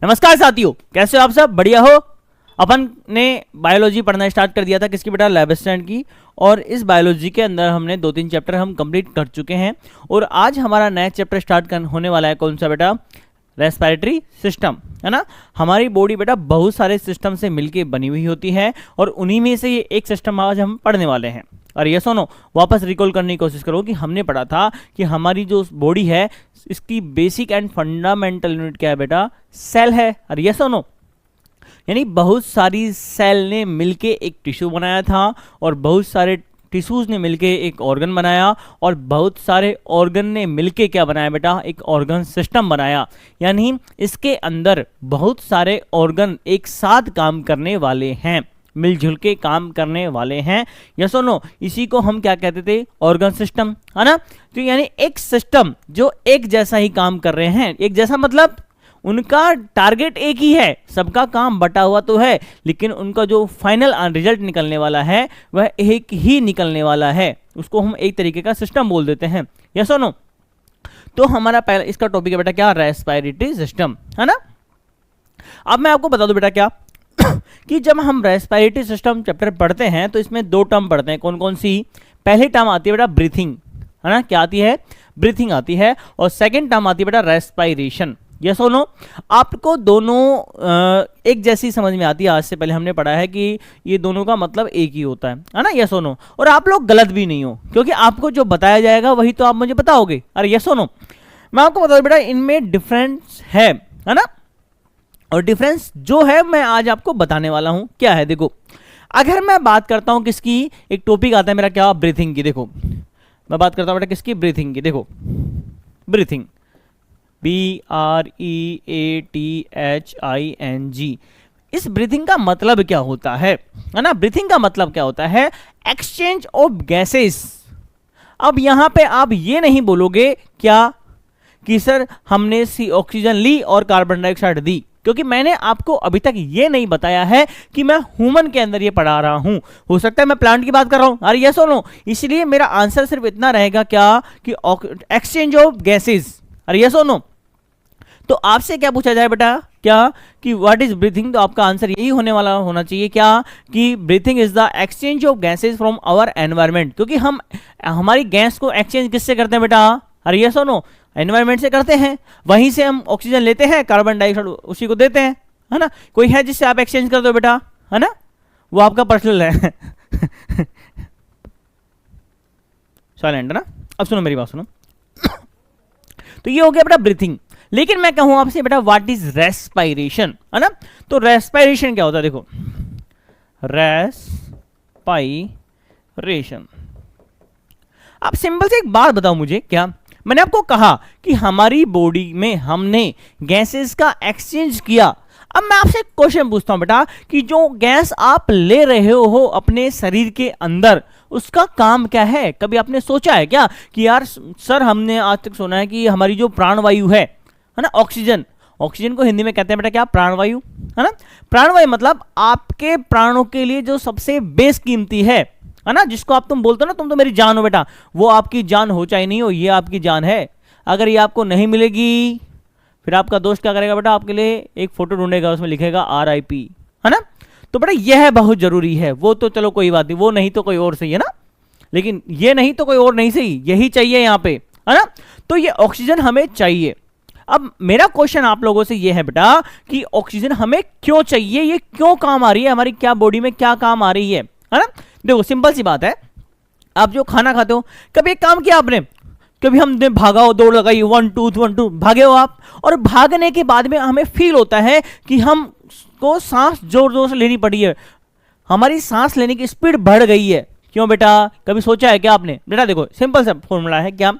नमस्कार साथियों, कैसे हो आप सब? बढ़िया हो? अपन ने बायोलॉजी पढ़ना स्टार्ट कर दिया था, किसकी बेटा? लैब स्टैंड की। और इस बायोलॉजी के अंदर हमने 2-3 चैप्टर हम कंप्लीट कर चुके हैं और आज हमारा नया चैप्टर स्टार्ट होने वाला है। कौन सा बेटा? रेस्पिरेटरी सिस्टम, है ना। हमारी बॉडी बेटा बहुत सारे सिस्टम से मिलके बनी हुई होती है और उन्हीं में से ये एक सिस्टम आज हम पढ़ने वाले हैं। और ये सुनो, वापस रिकॉल करने की कोशिश करो कि हमने पढ़ा था कि हमारी जो बॉडी है इसकी बेसिक एंड फंडामेंटल यूनिट क्या है बेटा? सेल है। और ये सुनो, यानी बहुत सारी सेल ने मिलके एक टिश्यू बनाया था और बहुत सारे टिश्यूज ने मिलके एक ऑर्गन बनाया और बहुत सारे ऑर्गन ने मिलके क्या बनाया बेटा? एक ऑर्गन सिस्टम बनाया। यानी इसके अंदर बहुत सारे ऑर्गन एक साथ काम करने वाले हैं, मिलजुल के काम करने वाले हैं। यस और नो? इसी को हम क्या कहते थे? ऑर्गन सिस्टम, है ना। तो यानी एक सिस्टम जो एक जैसा ही काम कर रहे हैं। एक जैसा मतलब उनका टारगेट एक ही है, सबका काम बटा हुआ तो है, लेकिन उनका जो फाइनल रिजल्ट निकलने वाला है वह एक ही निकलने वाला है। उसको हम एक तरीके का सिस्टम बोल देते हैं। यस और नो? तो हमारा पहला इसका टॉपिक है बेटा क्या? रेस्पिरेटरी सिस्टम, है ना। अब मैं आपको बता दूं बेटा क्या कि जब हम रेस्पिरेटरी सिस्टम चैप्टर पढ़ते हैं तो इसमें 2 टर्म पढ़ते हैं। कौन कौन सी? पहली टर्म आती है बेटा ब्रीथिंग, है ना। क्या आती है? ब्रीथिंग आती है। और सेकंड टर्म आती है बेटा रेस्पिरेशन। यस और नो? आपको दोनों एक जैसी समझ में आती है। आज से पहले हमने पढ़ा है कि ये दोनों का मतलब एक ही होता है ना। यस और नो? और आप लोग गलत भी नहीं हो, क्योंकि आपको जो बताया जाएगा वही तो आप मुझे बताओगे। अरे यस और नो? मैं आपको बता दूं बेटा इनमें डिफरेंस है ना। और डिफरेंस जो है मैं आज आपको बताने वाला हूं। क्या है? देखो, अगर मैं बात करता हूं किसकी, एक टॉपिक आता है मेरा क्या? ब्रीथिंग की। देखो, मैं बात करता हूं बेटा किसकी? ब्रीथिंग की। देखो, ब्रीथिंग, BREATHING। इस ब्रीथिंग का मतलब क्या होता है ना। ब्रीथिंग का मतलब क्या होता है? Exchange of gases. अब यहां पे आप ये नहीं बोलोगे क्या कि सर हमने ऑक्सीजन ली और कार्बन डाइऑक्साइड दी, क्योंकि मैंने आपको अभी तक ये नहीं बताया है कि मैं ह्यूमन के अंदर ये पढ़ा रहा हूं। हो सकता है मैं प्लांट की बात कर रहा हूं। अरे यस और नो? इसलिए मेरा आंसर सिर्फ इतना रहेगा क्या कि एक्सचेंज ऑफ गैसेस। अरे यस और नो? तो आपसे क्या पूछा जाए बेटा क्या कि व्हाट इज ब्रीथिंग, तो आपका आंसर यही होने वाला होना चाहिए क्या कि breathing is the exchange of gases from our environment. क्योंकि हम हमारी गैस को एक्सचेंज किससे करते हैं बेटा? अरे यस और नो? एनवायरमेंट से करते हैं। वहीं से हम ऑक्सीजन लेते हैं, कार्बन डाइऑक्साइड उसी को देते हैं, है ना। कोई है जिससे आप एक्सचेंज कर दो बेटा, है ना? वो आपका पर्सनल है। साइलेंट, है ना। अब सुनो मेरी बात सुनो। तो ये हो गया बेटा ब्रीथिंग। लेकिन मैं कहूं आपसे बेटा व्हाट इज रेस्पिरेशन, है ना। तो रेस्पिरेशन क्या होता है? देखो, रेस्पिरेशन, आप सिंपल से एक बात बताओ मुझे, क्या मैंने आपको कहा कि हमारी बॉडी में हमने गैसेस का एक्सचेंज किया। अब मैं आपसे क्वेश्चन पूछता हूं बेटा कि जो गैस आप ले रहे हो अपने शरीर के अंदर, उसका काम क्या है? कभी आपने सोचा है क्या कि यार सर हमने आज तक सुना है कि हमारी जो प्राणवायु है ना, ऑक्सीजन, ऑक्सीजन को हिंदी में कहते हैं बेटा क्या? प्राणवायु, है ना। प्राणवायु मतलब आपके प्राणों के लिए जो सबसे बेस कीमती है ना, जिसको आप तुम बोलते हो ना तुम तो मेरी जान हो बेटा, वो आपकी जान हो चाहे नहीं हो, ये आपकी जान है। अगर ये आपको नहीं मिलेगी फिर आपका दोस्त क्या करेगा बेटा? आपके लिए एक फोटो ढूंढेगा, उसमें लिखेगा RIP, है ना। तो बेटा यह बहुत जरूरी है। वो तो चलो कोई बात नहीं, वो नहीं तो कोई और सही, है ना। लेकिन ये नहीं तो कोई और नहीं सही, यही चाहिए यहाँ पे, है ना। तो ये ऑक्सीजन हमें चाहिए। अब मेरा क्वेश्चन आप लोगों से ये है बेटा कि ऑक्सीजन हमें क्यों चाहिए? ये क्यों काम आ रही है? हमारी क्या बॉडी में क्या काम आ रही है ना। देखो सिंपल सी बात है, आप जो खाना खाते हो, कभी एक काम किया आपने, कभी हमने भागा हो, दौड़ लगाई, 1 2 1 2 भागे हो आप, और भागने के बाद में हमें फील होता है कि हमको सांस जोर जोर से लेनी पड़ी है, हमारी सांस लेने की स्पीड बढ़ गई है। क्यों बेटा? कभी सोचा है क्या आपने? बेटा देखो सिंपल सा फॉर्मूला है क्या,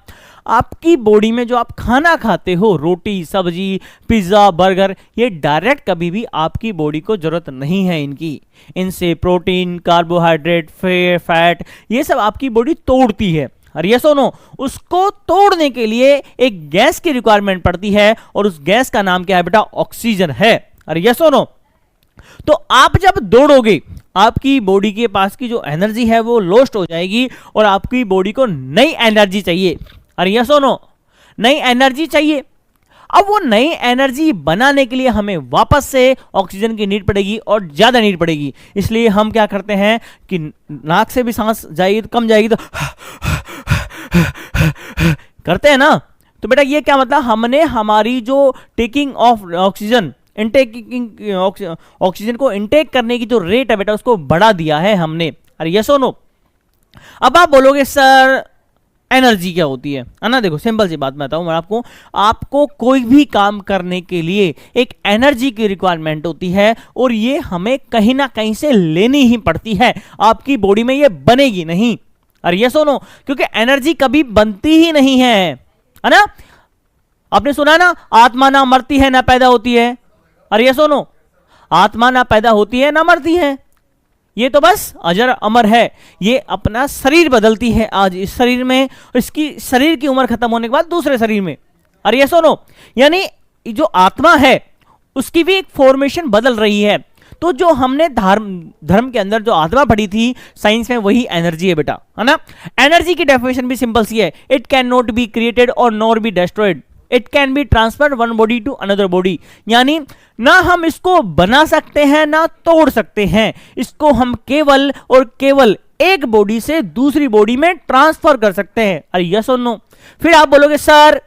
आपकी बॉडी में जो आप खाना खाते हो, रोटी, सब्जी, पिज्जा, बर्गर, ये डायरेक्ट कभी भी आपकी बॉडी को जरूरत नहीं है इनकी। इनसे प्रोटीन, कार्बोहाइड्रेट, फैट, ये सब आपकी बॉडी तोड़ती है। और यस और नो? उसको तोड़ने के लिए एक गैस की रिक्वायरमेंट पड़ती है और उस गैस का नाम क्या है बेटा? ऑक्सीजन है। अरे यस और नो? तो आप जब दौड़ोगे, आपकी बॉडी के पास की जो एनर्जी है वो लॉस्ट हो जाएगी और आपकी बॉडी को नई एनर्जी चाहिए। अरे यस और नो? नई एनर्जी चाहिए। अब वो नई एनर्जी बनाने के लिए हमें वापस से ऑक्सीजन की नीड पड़ेगी और ज्यादा नीड पड़ेगी। इसलिए हम क्या करते हैं कि नाक से भी सांस जाएगी तो कम जाएगी तो करते हैं ना। तो बेटा ये क्या मतलब, हमने हमारी जो टेकिंग ऑफ ऑक्सीजन ऑक्सीजन को इनटेक करने की जो रेट है बेटा उसको बढ़ा दिया है हमने। अरे यस और नो। अब आप बोलोगे सर एनर्जी क्या होती है ना। देखो सिंपल सी बात मैं बताऊं मैं आपको कोई भी काम करने के लिए एक एनर्जी की रिक्वायरमेंट होती है और ये हमें कहीं ना कहीं से लेनी ही पड़ती है। आपकी बॉडी में ये बनेगी नहीं। अरे ये सुनो, क्योंकि एनर्जी कभी बनती ही नहीं है ना। आपने सुना ना, आत्मा ना मरती है ना पैदा होती है। अरे ये सुनो, आत्मा ना पैदा होती है ना मरती है, ये तो बस अजर अमर है। ये अपना शरीर बदलती है, आज इस शरीर में, इसकी शरीर की उम्र खत्म होने के बाद दूसरे शरीर में। अरे ये सुनो, यानी जो आत्मा है उसकी भी एक फॉर्मेशन बदल रही है। तो जो हमने धर्म के अंदर जो आत्मा पढ़ी थी साइंस में, वही एनर्जी है बेटा, है ना। एनर्जी की डेफिनेशन भी सिंपल सी है, it can not be created और nor be destroyed, it can be transferred one body to another body. यानी ना हम इसको बना सकते हैं ना तोड़ सकते हैं, इसको हम केवल और केवल एक बॉडी से दूसरी बॉडी में ट्रांसफर कर सकते हैं। अरे यस और नो। फिर आप बोलोगे सर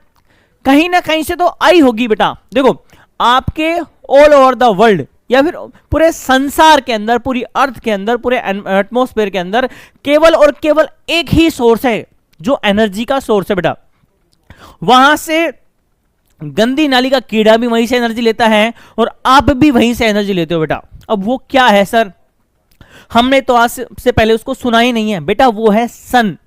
कहीं ना कहीं से तो आई होगी बेटा। देखो आपके ऑल ओवर द वर्ल्ड या फिर पूरे संसार के अंदर, पूरी अर्थ के अंदर, पूरे एटमॉस्फेयर के अंदर केवल और केवल एक ही सोर्स है जो एनर्जी का सोर्स है बेटा। वहां से गंदी नाली का कीड़ा भी वहीं से एनर्जी लेता है और आप भी वहीं से एनर्जी लेते हो बेटा। अब वो क्या है सर, हमने तो आज से पहले उसको सुना ही नहीं है बेटा। वो है सन,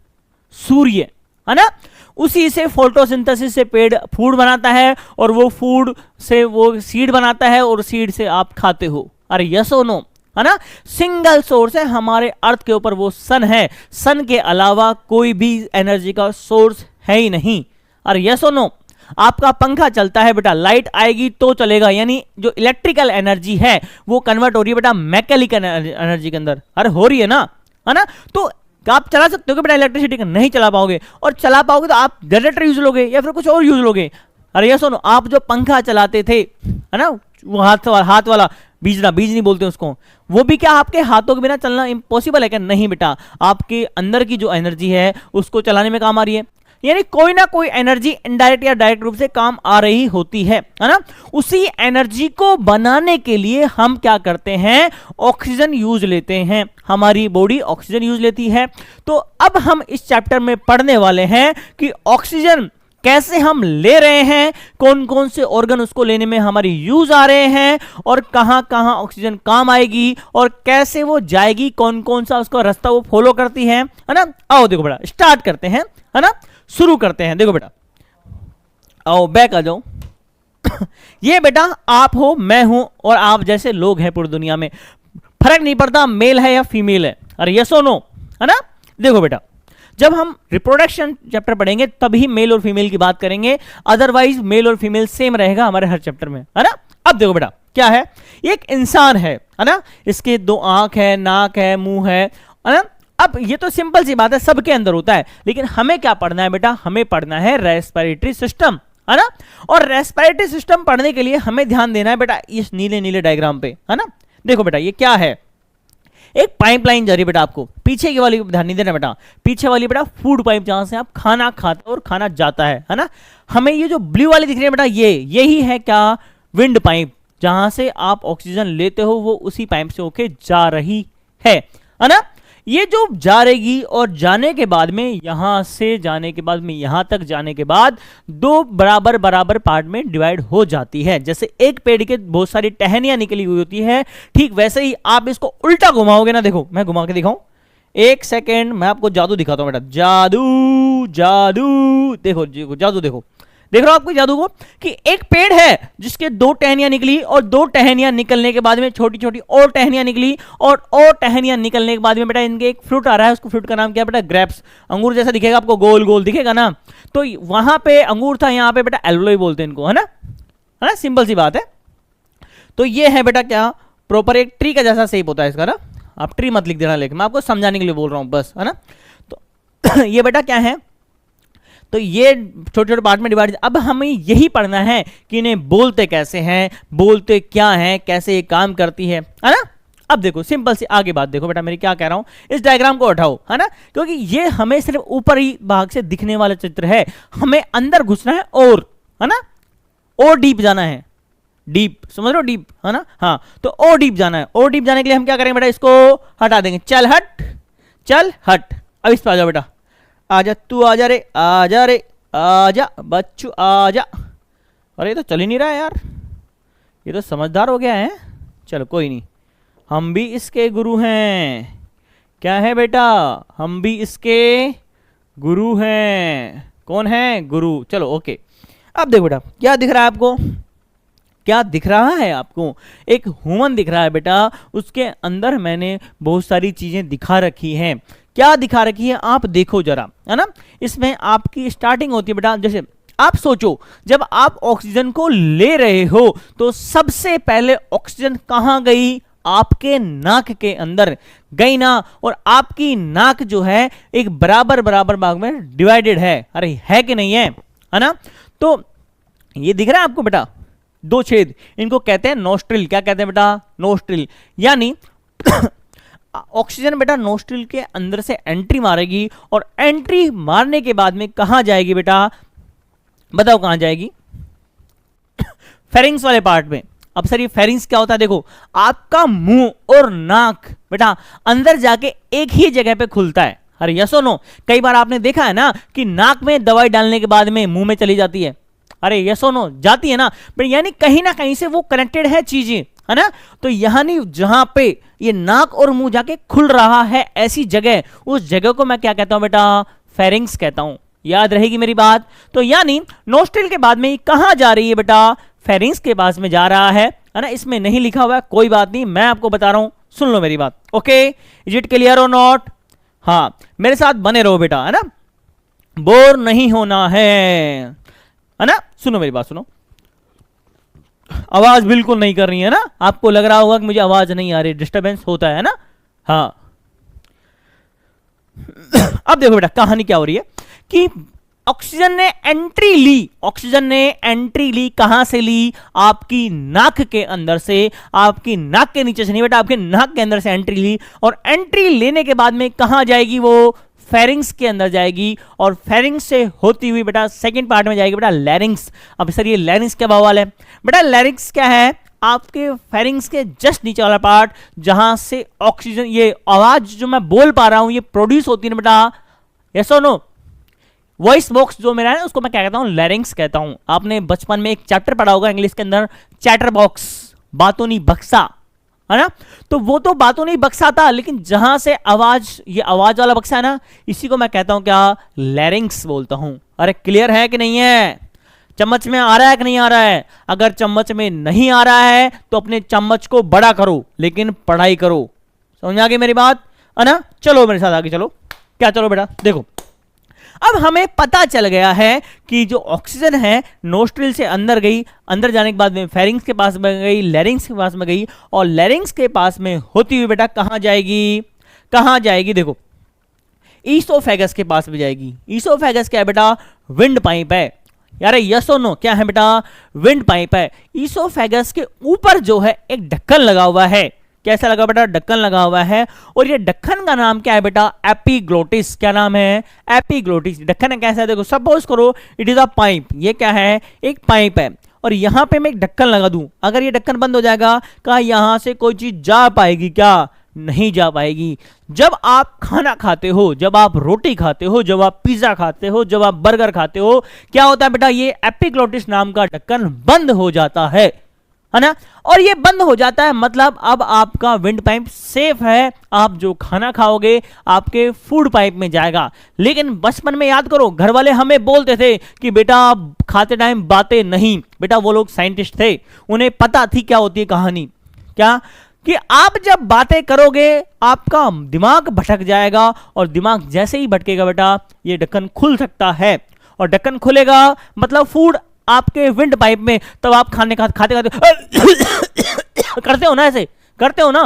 सूर्य, है ना। उसी से फोटोसिंथेसिस से पेड़ फूड बनाता है और वो फूड से वो सीड बनाता है और सीड से आप खाते हो। अरे यस और नो, है ना। सिंगल सोर्स है हमारे अर्थ के ऊपर, वो सन है। सन के अलावा कोई भी एनर्जी का सोर्स है ही नहीं। अरे यस और नो। आपका पंखा चलता है बेटा, लाइट आएगी तो चलेगा, यानी जो इलेक्ट्रिकल एनर्जी है वो कन्वर्ट हो रही है बेटा मैकेनिकल एनर्जी के अंदर। अरे हो रही है ना, है ना। तो आप चला सकते हो कि बेटा इलेक्ट्रिसिटी नहीं चला पाओगे, और चला पाओगे तो आप जनरेटर यूज लोगे या फिर कुछ और यूज लोगे। अरे ये सुनो, आप जो पंखा चलाते थे, है ना, वो हाथ वाला बीज नहीं बोलते उसको, वो भी क्या आपके हाथों के बिना चलना इम्पॉसिबल है क्या? नहीं बेटा, आपके अंदर की जो एनर्जी है उसको चलाने में काम आ रही है। यानी कोई ना कोई एनर्जी इनडायरेक्ट या डायरेक्ट रूप से काम आ रही होती है ना। उसी एनर्जी को बनाने के लिए हम क्या करते हैं, ऑक्सीजन यूज लेते हैं। हमारी बॉडी ऑक्सीजन यूज लेती है। तो अब हम इस चैप्टर में पढ़ने वाले हैं कि ऑक्सीजन कैसे हम ले रहे हैं, कौन कौन से ऑर्गन उसको लेने में हमारी यूज आ रहे हैं, और कहां कहां ऑक्सीजन काम आएगी और कैसे वो जाएगी, कौन कौन सा उसका रास्ता वो फॉलो करती है ना। आओ देखो बेटा, स्टार्ट करते हैं, है ना, शुरू करते हैं। देखो बेटा, आओ बैक आ जाओ। ये बेटा आप हो, मैं हूं और आप जैसे लोग हैं पूरी दुनिया में, फर्क नहीं पड़ता मेल है या फीमेल है। अरे यस और नो, है ना। देखो बेटा, जब हम रिप्रोडक्शन चैप्टर पढ़ेंगे तभी मेल और फीमेल की बात करेंगे, अदरवाइज मेल और फीमेल सेम रहेगा हमारे हर चैप्टर में, है ना। अब देखो बेटा क्या है, एक इंसान है ना, इसके 2 आंख है, नाक है, मुंह है ना। अब ये तो सिंपल सी बात है, सबके अंदर होता है, लेकिन हमें क्या पढ़ना है बेटा, हमें पढ़ना है रेस्पिरेटरी सिस्टम, है ना। और रेस्पिरेटरी सिस्टम पढ़ने के लिए हमें ध्यान देना है बेटा इस नीले नीले डायग्राम पे, है ना। देखो बेटा ये क्या है, एक पाइपलाइन जा रही है बेटा, आपको पीछे की वाली ध्यान नहीं देना बेटा, पीछे वाली बेटा फूड पाइप, जहां से आप खाना खाते हो और खाना जाता है ना। हमें ये जो ब्लू वाली दिख रही है बेटा, यही है क्या, विंड पाइप, जहां से आप ऑक्सीजन लेते हो वो उसी पाइप से होके जा रही है ना। ये जो जा रहेगी और जाने के बाद में, यहां से जाने के बाद में यहां तक जाने के बाद 2 बराबर बराबर पार्ट में डिवाइड हो जाती है। जैसे एक पेड़ के बहुत सारी टहनियां निकली हुई होती है, ठीक वैसे ही आप इसको उल्टा घुमाओगे ना। देखो मैं घुमा के दिखाऊं, 1 सेकेंड, मैं आपको जादू दिखाता हूं बेटा, जादू जादू, देखो जादू, देखो देख रहे हो आपको जादू को, कि एक पेड़ है जिसके 2 टहनियां निकली और 2 टहनियां निकलने के बाद में छोटी छोटी और टहनियां निकली, और टहनियां निकलने के बाद में बेटा इनके एक फ्रूट आ रहा है, उसको फ्रूट का नाम क्या है बेटा, ग्रेप्स। अंगूर जैसा दिखेगा आपको, गोल गोल दिखेगा ना। तो वहां पे अंगूर था, यहाँ पे बेटा एल्लोई बोलते हैं इनको, है ना, सिंपल सी बात है। तो ये है बेटा क्या, प्रॉपर एक ट्री का जैसा शेप होता है इसका ना। आप ट्री मत लिख देना, लेकिन मैं आपको समझाने के लिए बोल रहा हूं बस, है ना। तो ये बेटा क्या है, तो ये छोटे छोटे पार्ट में डिवाइड। अब हमें यही पढ़ना है कि इन्हें बोलते कैसे हैं, बोलते क्या हैं, कैसे ये काम करती है ना। अब देखो सिंपल सी आगे बात देखो बेटा, मेरी क्या कह रहा हूं, इस डायग्राम को उठाओ, है ना, क्योंकि ये हमें सिर्फ ऊपरी भाग से दिखने वाला चित्र है, हमें अंदर घुसना है और, है ना, और डीप जाना है, डीप, समझ रहे हो, डीप, है ना। हाँ, तो और डीप जाना है, और डीप जाने के लिए हम क्या करेंगे बेटा, इसको हटा देंगे, चल हट, चल हट। अब इस पे आ जाओ बेटा, आजा तू, आजा रे, आजा रे, आजा बच्चू, आजा। अरे ये तो चल ही नहीं रहा है यार, ये तो समझदार हो गया है। चलो कोई नहीं, हम भी इसके गुरु हैं। क्या है बेटा, हम भी इसके गुरु हैं। कौन है, गुरु। चलो ओके। अब देखो बेटा, क्या दिख रहा है आपको, क्या दिख रहा है आपको, एक ह्यूमन दिख रहा है बेटा, उसके अंदर मैंने बहुत सारी चीजें दिखा रखी हैं। क्या दिखा रखी है आप देखो जरा, है ना। इसमें आपकी स्टार्टिंग होती है बेटा, जैसे आप सोचो जब आप ऑक्सीजन को ले रहे हो तो सबसे पहले ऑक्सीजन कहां गई, आपके नाक के अंदर गई ना, और आपकी नाक जो है एक बराबर बराबर भाग में डिवाइडेड है, अरे है कि नहीं है ना। तो ये दिख रहा है आपको बेटा, दो छेद, इनको कहते हैं नोस्ट्रिल। क्या कहते हैं बेटा, नोस्ट्रिल। यानी ऑक्सीजन बेटा नोस्ट्रिल के अंदर से एंट्री मारेगी, और एंट्री मारने के बाद में कहां जाएगी बेटा, बताओ कहां जाएगी, फेरिंग्स वाले पार्ट में। अब सर ये फेरिंग्स क्या होता है, देखो आपका मुंह और नाक बेटा अंदर जाके एक ही जगह पे खुलता है। अरे यस और नो, कई बार आपने देखा है ना कि नाक में दवाई डालने के बाद में मुंह में चली जाती है, अरे यस और नो, जाती है ना, यानी कहीं ना कहीं से वो कनेक्टेड है चीजें, है ना। तो यानी जहां पे ये नाक और मुंह जाके खुल रहा है ऐसी जगह, उस जगह को मैं क्या कहता हूं बेटा, फेरिंग्स कहता हूं। याद रहेगी मेरी बात। तो यानी नोस्ट्रिल के बाद में ये कहां जा रही है बेटा, फेरिंग्स के पास में जा रहा है ना। इसमें नहीं लिखा हुआ है, कोई बात नहीं, मैं आपको बता रहा हूं, सुन लो मेरी बात। ओके, इज इट क्लियर और नॉट। हाँ, मेरे साथ बने रहो बेटा, है ना, बोर नहीं होना है ना। सुनो मेरी बात, सुनो, आवाज बिल्कुल नहीं कर रही है ना, आपको लग रहा होगा कि मुझे आवाज नहीं आ रही, डिस्टरबेंस होता है ना। हाँ अब देखो बेटा कहानी क्या हो रही है कि ऑक्सीजन ने एंट्री ली, ऑक्सीजन ने एंट्री ली, कहां से ली, आपकी नाक के अंदर से, आपकी नाक के नीचे से नहीं बेटा, आपके नाक के अंदर से एंट्री ली, और एंट्री लेने के बाद में कहां जाएगी, वो फेरिंग्स के अंदर जाएगी, और फेरिंग्स से होती हुई बेटा सेकंड पार्ट में जाएगी बेटा लैरिंग्स। अब सर ये लैरिंग्स क्या बवाल है बेटा, लैरिंग्स क्या है, आपके फेरिंग्स के जस्ट नीचे वाला पार्ट जहां से ऑक्सीजन, ये आवाज जो मैं बोल पा रहा हूं ये प्रोड्यूस होती है ना बेटा, यस और नो। वॉइस बॉक्स जो मेरा है उसको मैं क्या कहता हूं, लैरिंग्स कहता हूं। आपने बचपन में एक चैप्टर पढ़ा होगा इंग्लिश के अंदर, चैटर बॉक्स, बातों नहीं बक्सा, है ना। तो वो तो बातों नहीं बक्सा था, लेकिन जहां से आवाज, ये आवाज वाला बक्सा है ना, इसी को मैं कहता हूं क्या, लैरिंग्स बोलता हूं। अरे क्लियर है कि नहीं है, चम्मच में आ रहा है कि नहीं आ रहा है। अगर चम्मच में नहीं आ रहा है तो अपने चम्मच को बड़ा करो, लेकिन पढ़ाई करो। समझ आ गई मेरी बात, है ना। चलो मेरे साथ आगे चलो। क्या चलो बेटा, देखो अब हमें पता चल गया है कि जो ऑक्सीजन है नोस्ट्रिल से अंदर गई, अंदर जाने के बाद में फेरिंग्स के पास में गई, लैरिंग्स के पास में गई, और लैरिंग्स के पास में होती हुई बेटा कहां जाएगी, कहां जाएगी, देखो ईसोफेगस के पास में जाएगी। ईसोफेगस क्या है बेटा, विंड पाइप है। यार यस और नो, क्या है बेटा, विंड पाइप है। ईसोफेगस के ऊपर जो है एक ढक्कन लगा हुआ है, कैसा लगा बेटा, ढक्कन लगा हुआ है, और ये ढक्कन का नाम क्या है बेटा, एपिग्लोटिस। क्या नाम है, एपिग्लोटिस। ढक्कन कैसा है, देखो सपोज करो इट इज अ पाइप, ये क्या है, एक पाइप है, और यहां पे मैं एक ढक्कन लगा दूं, अगर ये ढक्कन बंद हो जाएगा, क्या यहां से कोई चीज जा पाएगी, क्या नहीं जा पाएगी। जब आप खाना खाते हो, जब आप रोटी खाते हो, जब आप पिज्जा खाते हो, जब आप बर्गर खाते हो, क्या होता है बेटा, ये एपिग्लोटिस नाम का ढक्कन बंद हो जाता है ना। और ये बंद हो जाता है मतलब अब आपका विंड पाइप सेफ है, आप जो खाना खाओगे आपके फूड पाइप में जाएगा। लेकिन बचपन में याद करो, घर वाले हमें बोलते थे कि बेटा खाते टाइम बातें नहीं, बेटा वो लोग साइंटिस्ट थे, उन्हें पता थी क्या होती है कहानी, क्या कि आप जब बातें करोगे आपका दिमाग भटक जाएगा, और दिमाग जैसे ही भटकेगा बेटा ये ढक्कन खुल सकता है, और ढक्कन खुलेगा मतलब फूड आपके विंड पाइप में, तब आप खाते खाते करते हो ना, ऐसे करते हो ना,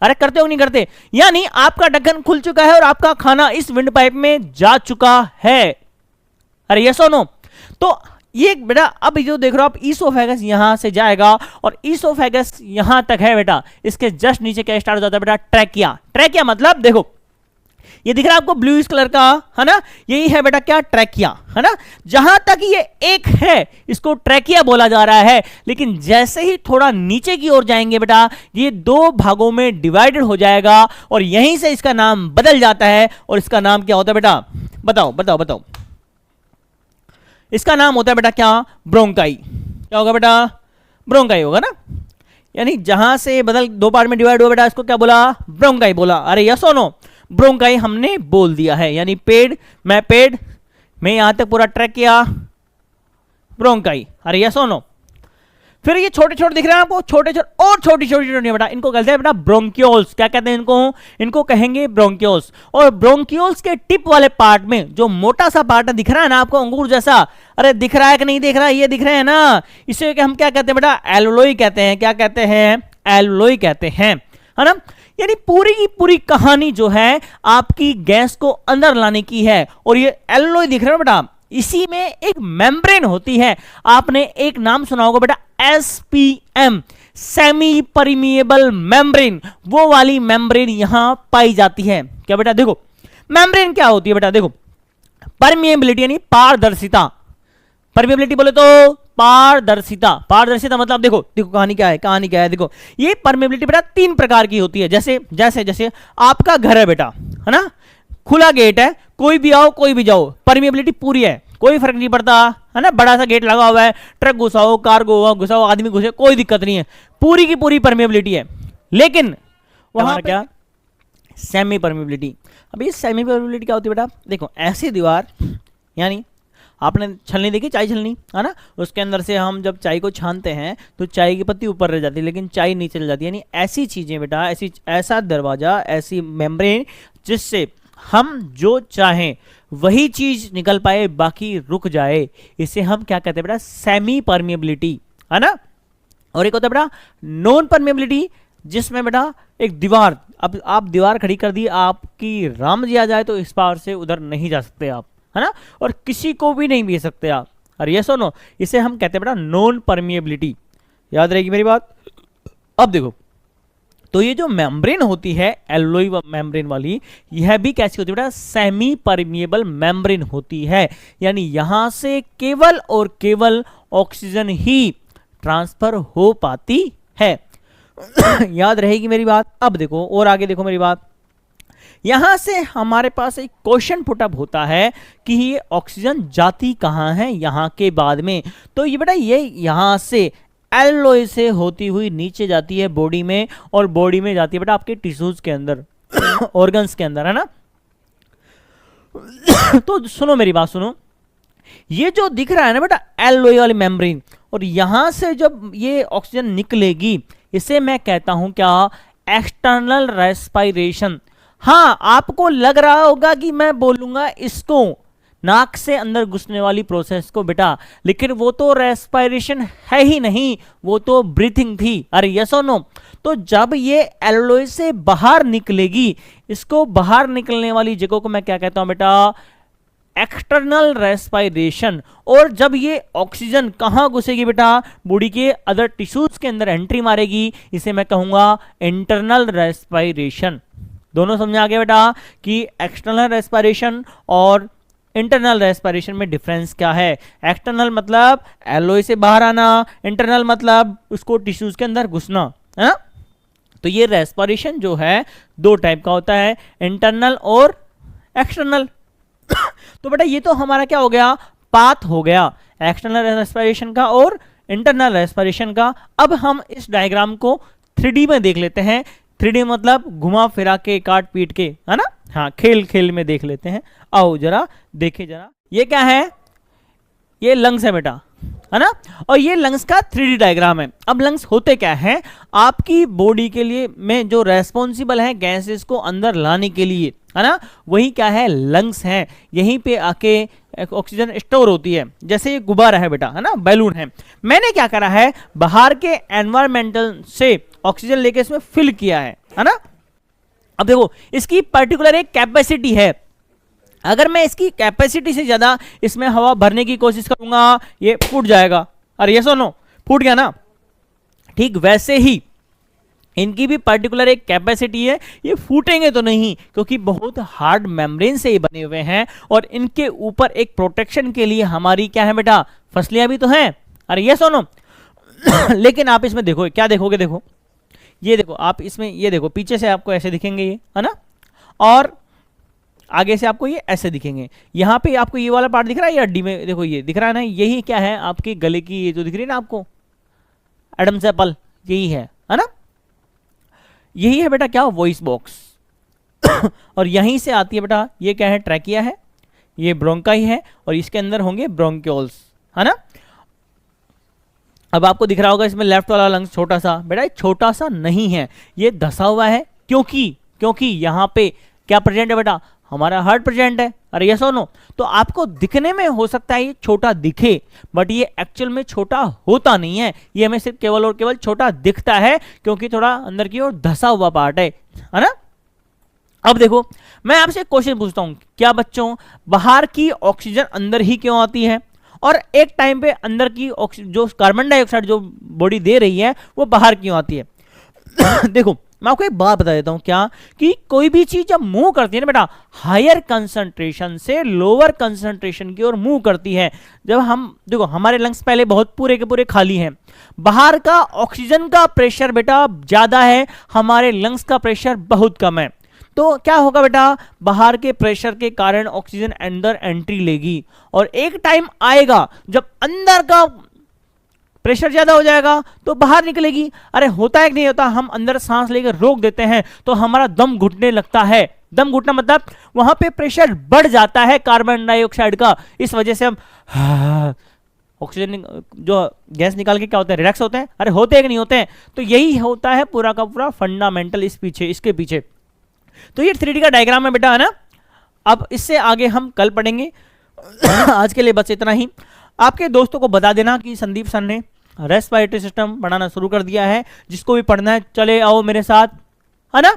अरे करते हो नहीं करते, यानी आपका ढक्कन खुल चुका है और आपका खाना इस विंड पाइप में जा चुका है। अरे यस और नो? तो ये बेटा अब जो देख रहे हो आप, ईसोफेगस यहां से जाएगा और ईसोफेगस यहां तक है बेटा, इसके जस्ट नीचे क्या स्टार्ट हो जाता है बेटा? ट्रैकिया। ट्रैकिया मतलब देखो ये दिख रहा है आपको ब्लूइश कलर का, है ना, यही है बेटा क्या? ट्रैकिया, है ना। जहां तक ये एक है इसको ट्रैकिया बोला जा रहा है, लेकिन जैसे ही थोड़ा नीचे की ओर जाएंगे बेटा, ये दो भागों में डिवाइडेड हो जाएगा और यहीं से इसका नाम बदल जाता है। और इसका नाम क्या होता है बेटा? बताओ बताओ बताओ। इसका नाम होता है बेटा क्या? ब्रोंकाई। क्या होगा बेटा? ब्रोंकाई होगा ना। यानी जहां से बदल दो पार्ट में डिवाइड हुआ बेटा, इसको क्या बोला? ब्रोंकाई बोला। अरे यस और नो? ब्रोंकाई हमने बोल दिया है, यानी पेड़ में यहां तक पूरा ट्रैक किया, ब्रोंकाई। अरे यस और नो? फिर ये छोटे छोटे दिख रहे हैं आपको, छोटे छोटे और छोटी छोटी बेटा, इनको कहते हैं बेटा ब्रोंक्यूल्स। क्या कहते हैं इनको कहेंगे ब्रोंक्यूल्स। और ब्रोंक्यूल्स के टिप वाले पार्ट में जो मोटा सा पार्ट दिख रहा है ना आपको, अंगूर जैसा, अरे दिख रहा है कि नहीं दिख रहा है? ये दिख रहे हैं ना, इसे हम क्या कहते हैं बेटा? एल्वोलोई कहते हैं। क्या कहते हैं? एल्वोलोई कहते हैं, है ना। यानी पूरी की पूरी कहानी जो है आपकी गैस को अंदर लाने की है। और ये एल्वोलोई दिख रहे हो बेटा, इसी में एक मेम्ब्रेन होती है। आपने एक नाम सुना होगा बेटा, SPM, सेमी परमिएबल मेम्ब्रेन। वो वाली मेम्ब्रेन यहां पाई जाती है। क्या बेटा? देखो मेम्ब्रेन क्या होती है बेटा? देखो परमिएबिलिटी यानी पारदर्शिता। परमिएबिलिटी बोले तो पारदर्शिता। पारदर्शिता मतलब देखो कहानी क्या है, देखो ये परमिएबिलिटी बेटा तीन प्रकार की होती है। जैसे आपका घर है बेटा, है ना, खुला गेट है, कोई भी आओ कोई भी जाओ, परमिएबिलिटी पूरी है, कोई फर्क नहीं पड़ता, है ना। बड़ा सा गेट लगा हुआ है, ट्रक घुसाओ, कार घुसाओ, आदमी घुसे, कोई दिक्कत नहीं है, पूरी की पूरी परमिएबिलिटी है। लेकिन वहां क्या? Semi permeability. अब ये सेमी परमिएबिलिटी क्या होती है बेटा? देखो ऐसी दीवार, यानी आपने छलनी देखी, चाय छलनी, है ना, उसके अंदर से हम जब चाय को छानते हैं तो चाय की पत्ती ऊपर रह जाती है लेकिन चाय नीचे चल जाती है। यानी ऐसी चीजें बेटा, ऐसा दरवाजा, ऐसी मेम्ब्रेन जिससे हम जो चाहें वही चीज निकल पाए, बाकी रुक जाए, इसे हम क्या कहते हैं बेटा? सेमी परमिएबिलिटी, है ना। और एक होता है बेटा नॉन परमिएबिलिटी, जिसमें बेटा एक दीवार, अब आप दीवार खड़ी कर दी, आपकी राम जी आ जाए तो इस पार से उधर नहीं जा सकते आप, है ना, और किसी को भी नहीं भेज सकते आप। और ये सुनो, इसे हम कहते हैं बेटा नॉन परमिएबिलिटी। याद रहेगी मेरी बात। अब देखो, तो ये जो मेम्ब्रेन होती है एल्वोलोई मेम्ब्रेन वाली, यह भी कैसी होती है बेटा? सेमी परमिएबल मेम्ब्रेन होती है। यानी यहां से केवल और केवल ऑक्सीजन ही ट्रांसफर हो पाती है। याद रहेगी मेरी बात। अब देखो और आगे देखो मेरी बात। यहां से हमारे पास एक क्वेश्चन पुटअप होता है कि ये ऑक्सीजन जाती कहां है यहां के बाद में। तो ये बेटा ये यहां से एल्वोलोई से होती हुई नीचे जाती है बॉडी में, और बॉडी में जाती है बेटा आपके टिश्यूज के अंदर, ऑर्गन्स के अंदर, है ना। तो सुनो मेरी बात सुनो, ये जो दिख रहा है ना बेटा एल्वोलोई वाली मेम्ब्रेन, और यहां से जब ये ऑक्सीजन निकलेगी, इसे मैं कहता हूं क्या? External respiration. हाँ, आपको लग रहा होगा कि मैं बोलूंगा इसको नाक से अंदर घुसने वाली प्रोसेस को बेटा, लेकिन वो तो रेस्पिरेशन है ही नहीं, वो तो ब्रीथिंग थी। अरे यस और नो? तो जब ये एल्वोलोई से बाहर निकलेगी, इसको बाहर निकलने वाली जगह को मैं क्या कहता हूं बेटा? External respiration. और जब ये ऑक्सीजन कहां घुसेगी बेटा? बॉडी के अदर टिश्यूज के अंदर एंट्री मारेगी, इसे मैं कहूंगा इंटरनल रेस्पिरेशन। दोनों समझ आ गया बेटा कि एक्सटर्नल रेस्पिरेशन और इंटरनल रेस्पिरेशन में डिफरेंस क्या है। एक्सटर्नल मतलब एल्वोलोई से बाहर आना, इंटरनल मतलब उसको टिश्यूज के अंदर घुसना, है ना। तो ये रेस्पिरेशन जो है दो टाइप का होता है, इंटरनल और एक्सटर्नल। तो बेटा ये तो हमारा क्या हो गया? पाथ हो गया एक्सटर्नल रेस्पिरेशन का और इंटरनल रेस्पिरेशन का। अब हम इस डायग्राम को 3D में देख लेते हैं। 3D मतलब घुमा फिरा के, काट पीट के, है ना। हाँ, खेल खेल में देख लेते हैं। आओ जरा देखे जरा, ये क्या है? ये लंग्स है बेटा, है ना। और ये लंग्स का 3D डायग्राम है। अब लंग्स होते क्या है? आपकी बॉडी के लिए में जो रेस्पॉन्सिबल है गैसेस को अंदर लाने के लिए, है ना, वही क्या है? लंग्स है। यहीं पे आके ऑक्सीजन स्टोर होती है। जैसे ये गुब्बारा है बेटा, है ना, बैलून है। मैंने क्या करा है? बाहर के एनवायरमेंटल से ऑक्सीजन लेके इसमें फिल किया है ना। अब देखो इसकी पर्टिकुलर एक कैपेसिटी है। अगर मैं इसकी कैपेसिटी से ज्यादा इसमें हवा भरने की कोशिश करूंगा, ये फूट जाएगा। अरे ये सुनो, फूट गया ना। ठीक वैसे ही इनकी भी पर्टिकुलर एक कैपेसिटी है, ये फूटेंगे तो नहीं, क्योंकि बहुत हार्ड मेम्ब्रेन से ये बने हुए हैं, और इनके ऊपर एक प्रोटेक्शन के लिए हमारी क्या है बेटा, फसलियां भी तो हैं। अरे ये सुनो लेकिन आप इसमें देखो, क्या देखोगे, देखो ये देखो आप इसमें, ये देखो पीछे से आपको ऐसे दिखेंगे ये, है ना, और आगे से आपको ये ऐसे दिखेंगे। यहाँ पे आपको ये वाला पार्ट दिख रहा है, ये हड्डी में देखो ये दिख रहा है ना, यही क्या है आपके गले की, ये जो दिख रही है ना आपको एडम्स एप्पल, यही है ना, यही है बेटा क्या, वॉइस बॉक्स। और यहीं से आती है बेटा, ये क्या है, ट्रैकिया है, ये ब्रोंकाई है, और इसके अंदर होंगे ब्रोंक्योल्स, है ना। अब आपको दिख रहा होगा इसमें लेफ्ट वाला लंग्स छोटा सा, बेटा छोटा सा नहीं है, ये धसा हुआ है, क्योंकि यहाँ पे क्या प्रेजेंट है बेटा, हमारा हार्ट प्रेजेंट है। अरे ये सुनो, तो आपको दिखने में हो सकता है ये छोटा दिखे, बट ये एक्चुअल में छोटा होता नहीं है, ये हमें सिर्फ केवल और केवल छोटा दिखता है, क्योंकि थोड़ा अंदर की ओर धसा हुआ पार्ट है ना। अब देखो, मैं आपसे क्वेश्चन पूछता हूं, क्या बच्चों बाहर की ऑक्सीजन अंदर ही क्यों आती है, और एक टाइम पे अंदर की जो कार्बन डाइऑक्साइड जो बॉडी दे रही है वो बाहर क्यों आती है। देखो मैं आपको एक बात बता देता हूं, क्या कि कोई भी चीज जब मूव करती है ना बेटा, हायर कंसंट्रेशन से लोअर कंसंट्रेशन की ओर मूव करती है। जब हम देखो, हमारे लंग्स पहले बहुत पूरे के पूरे खाली हैं, बाहर का ऑक्सीजन का प्रेशर बेटा ज्यादा है, हमारे लंग्स का प्रेशर बहुत कम है, तो क्या होगा बेटा, बाहर के प्रेशर के कारण ऑक्सीजन अंदर एंट्री लेगी, और एक टाइम आएगा जब अंदर का प्रेशर ज्यादा हो जाएगा तो बाहर निकलेगी। अरे होता है कि नहीं होता, हम अंदर सांस लेकर रोक देते हैं तो हमारा दम घुटने लगता है, दम घुटना मतलब वहां पे प्रेशर बढ़ जाता है कार्बन डाइऑक्साइड का, इस वजह से हम ऑक्सीजन जो गैस निकाल के क्या होता है, रिलैक्स होते हैं। अरे होते हैं कि नहीं होते हैं, तो यही होता है पूरा का पूरा फंडामेंटल इसके पीछे। तो ये 3D का डायग्राम है बेटा, है ना। अब इससे आगे हम कल पढ़ेंगे। आज के लिए बस इतना ही। आपके दोस्तों को बता देना कि संदीप सर ने रेस्पिरेटरी सिस्टम पढ़ाना शुरू कर दिया है, जिसको भी पढ़ना है चले आओ मेरे साथ, है ना।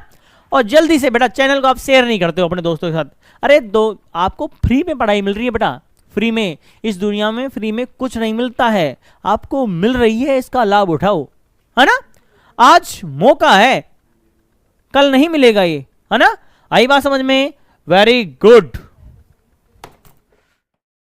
और जल्दी से बेटा, चैनल को आप शेयर नहीं करते हो अपने दोस्तों के साथ। अरे आपको फ्री में पढ़ाई मिल रही है बेटा, फ्री में। इस दुनिया में फ्री में कुछ नहीं मिलता है, आपको मिल रही है, इसका लाभ उठाओ, है ना। आज मौका है, कल नहीं मिलेगा ये, है ना। आई बात समझ में? Very good.